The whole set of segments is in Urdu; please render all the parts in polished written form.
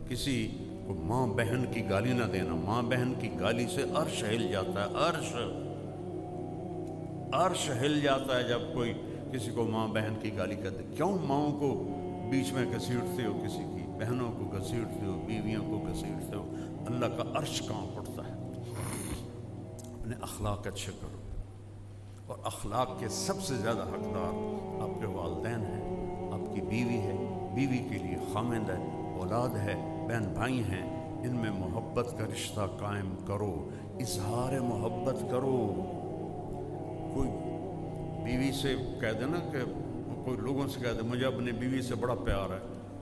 کسی کو ماں بہن کی گالی نہ دینا. ماں بہن کی گالی سے عرش ہل جاتا ہے. عرش ہل جاتا ہے جب کوئی کسی کو ماں بہن کی گالی کرتے. کیوں ماؤں کو بیچ میں گھسیٹتے ہو, کسی کی بہنوں کو گھسیٹتے ہو, بیویوں کو گھسیٹتے ہو؟ اللہ کا عرش کانپ اٹھتا ہے. اپنے اخلاق اچھے کرو, اور اخلاق کے سب سے زیادہ حقدار آپ کے والدین ہیں, آپ کی بیوی ہے, بیوی کے لیے خامند ہے, اولاد ہے, بہن بھائی ہیں. ان میں محبت کا رشتہ قائم کرو, اظہار محبت کرو. کوئی بیوی سے کہہ دے نا, کہ کوئی لوگوں سے کہہ دے مجھے اپنی بیوی سے بڑا پیار ہے,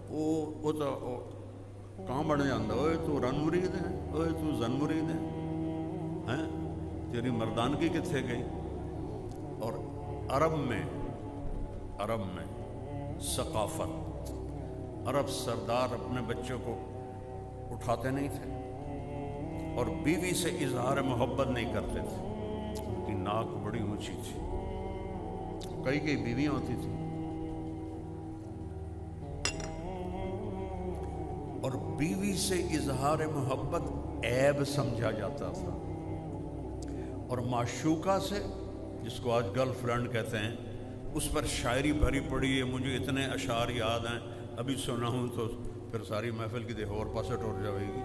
وہ تو کہاں بڑھ جاتا, اوے تو رن مرید ہے, اوے تو زن مرید ہے, تیری مردانگی کتنے گئی. اور عرب میں ثقافت, عرب سردار اپنے بچوں کو اٹھاتے نہیں تھے اور بیوی سے اظہار محبت نہیں کرتے تھے. ان کی ناک بڑی اونچی تھی, کئی بیویاں ہوتی تھیں, اور بیوی سے اظہار محبت عیب سمجھا جاتا تھا. اور معشوقہ سے, جس کو آج گرل فرینڈ کہتے ہیں, اس پر شاعری بھری پڑی ہے. مجھے اتنے اشعار یاد ہیں, ابھی سنا ہوں تو پھر ساری محفل کی دیکھو اور پاسے ٹوٹ جائے گی.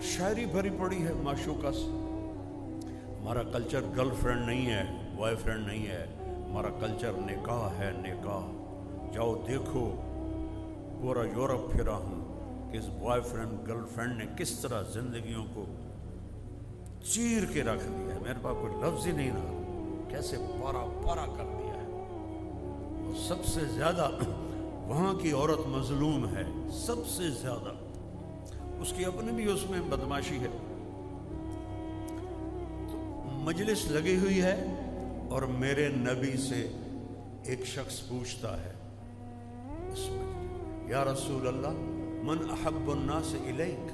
شاعری بھری پڑی ہے معشوقہ سے. ہمارا کلچر گرل فرینڈ نہیں ہے, بوائے فرینڈ نہیں ہے, ہمارا کلچر نکاح ہے. نکاح جاؤ دیکھو, پورا یورپ پھرا ہوں کہ اس بوائے فرینڈ گرل فرینڈ نے کس طرح زندگیوں کو چیر کے رکھ دیا ہے. میرے پاس کوئی لفظ ہی نہیں رہا, کیسے پارا کر دیا ہے. اور سب سے زیادہ وہاں کی عورت مظلوم ہے, سب سے زیادہ. اس کی اپنی بھی اس میں بدماشی ہے. تو مجلس لگی ہوئی ہے اور میرے نبی سے ایک شخص پوچھتا ہے اس میں, یا رسول اللہ من احب الناس الیک,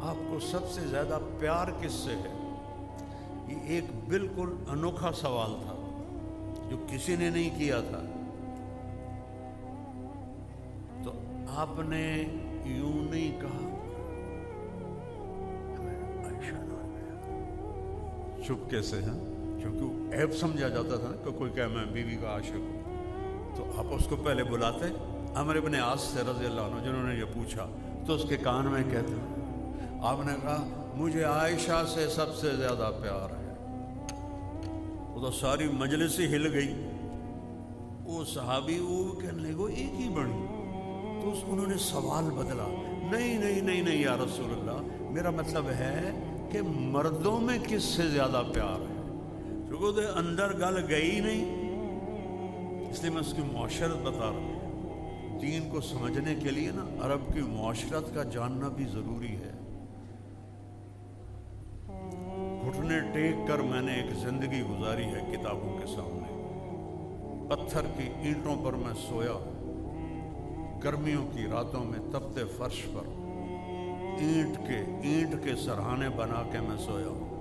آپ کو سب سے زیادہ پیار کس سے ہے؟ یہ ایک بالکل انوکھا سوال تھا جو کسی نے نہیں کیا تھا. تو آپ نے یوں نہیں کہا, چپکے سے, کیونکہ عیب سمجھا جاتا تھا کہ کوئی کہے میں بیوی کا عاشق ہوں. تو آپ اس کو پہلے بلاتے عمرو بن عاص سے رضی اللہ عنہ, جنہوں نے یہ پوچھا, تو اس کے کان میں کہتے آپ نے کہا مجھے عائشہ سے سب سے زیادہ پیار ہے. وہ تو ساری مجلس ہی ہل گئی. وہ صحابی وہ کہنے لگے وہ ایک ہی بڑی. تو انہوں نے سوال بدلا, نہیں یا رسول اللہ, میرا مطلب ہے کہ مردوں میں کس سے زیادہ پیار ہے. کیونکہ تو اندر گل گئی نہیں, اس لیے میں اس کی معاشرت بتا رہا ہوں. دین کو سمجھنے کے لیے نا عرب کی معاشرت کا جاننا بھی ضروری ہے. گھٹنے ٹیک کر میں نے ایک زندگی گزاری ہے کتابوں کے سامنے. پتھر کی اینٹوں پر میں سویا, گرمیوں کی راتوں میں تپتے فرش پر اینٹ کے سرہانے بنا کے میں سویا ہوں.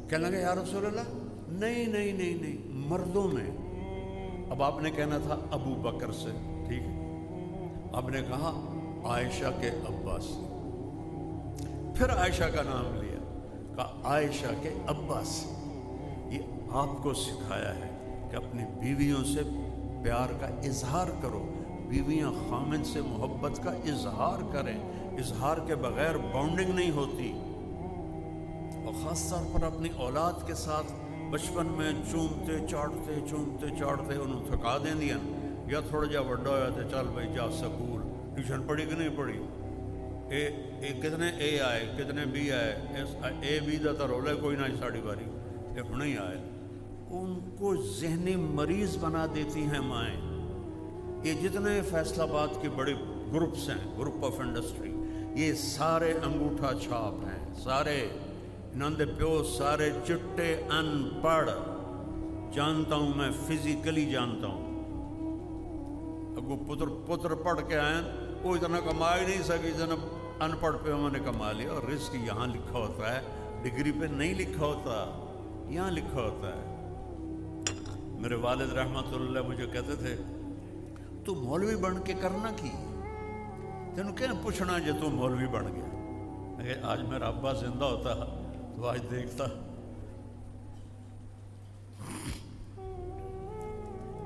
کہنے لگے یا رسول اللہ نہیں مردوں میں. اب آپ نے کہنا تھا ابو بکر سے, ٹھیک ہے, آپ نے کہا عائشہ کے ابا سے, پھر عائشہ کا نام لیا, کہا عائشہ کے ابا سے. یہ آپ کو سکھایا ہے کہ اپنی بیویوں سے پیار کا اظہار کرو. بیویاں خامند سے محبت کا اظہار کریں. اظہار کے بغیر بانڈنگ نہیں ہوتی. اور خاص طور پر اپنی اولاد کے ساتھ بچپن میں چومتے چاٹتے انہوں تھکا دیں دیا, یا تھوڑا جا وڈا ہوا تو چل بھائی جا سکول, ٹیوشن پڑھی کہ نہیں پڑھی, کتنے اے آئے کتنے بی آئے, اے بی دا تو رولے کوئی نہ ساڑی باری یہ نہیں آئے. ان کو ذہنی مریض بنا دیتی ہیں مائیں. یہ جتنے فیصل آباد کے بڑے گروپس ہیں, گروپ آف انڈسٹری, یہ سارے انگوٹھا چھاپ ہیں, سارے نند پیو سارے چٹے ان پڑھ. جانتا ہوں میں, فزیکلی جانتا ہوں. اگو پتر پڑھ کے آئے, وہ اتنا کما ہی نہیں سکی جتنا ان پڑھ پہ ہم نے کما لیا. اور رزق یہاں لکھا ہوتا ہے, ڈگری پہ نہیں لکھا ہوتا, یہاں لکھا ہوتا ہے. میرے والد رحمت اللہ مجھے کہتے تھے تو مولوی بن کے کرنا کی تینوں کیا پوچھنا جے تو مولوی بن گیا. آج میرا ابا زندہ ہوتا تو آج دیکھتا.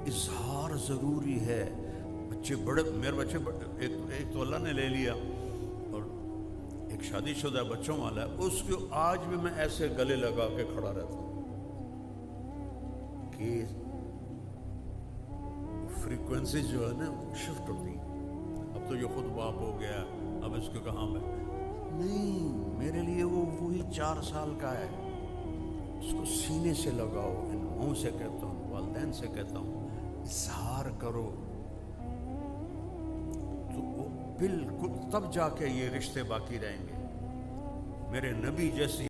اظہار ضروری ہے. بچے بڑے، میرے بچے ایک تو اللہ نے لے لیا اور ایک شادی شدہ بچوں والا ہے، اس کو آج بھی میں ایسے گلے لگا کے کھڑا رہتا ہوں کہ فریکوینسیز جو ہے نا شفٹ ہوتی. اب تو یہ خود باپ ہو گیا، اب اس کو کہاں میں نہیں، میرے لیے وہ وہی 4 سال کا ہے. اس کو سینے سے لگاؤ. ان منہ سے کہتا ہوں، والدین سے کہتا ہوں، اظہار کرو تو وہ بالکل تب جا کے یہ رشتے باقی رہیں گے. میرے نبی جیسی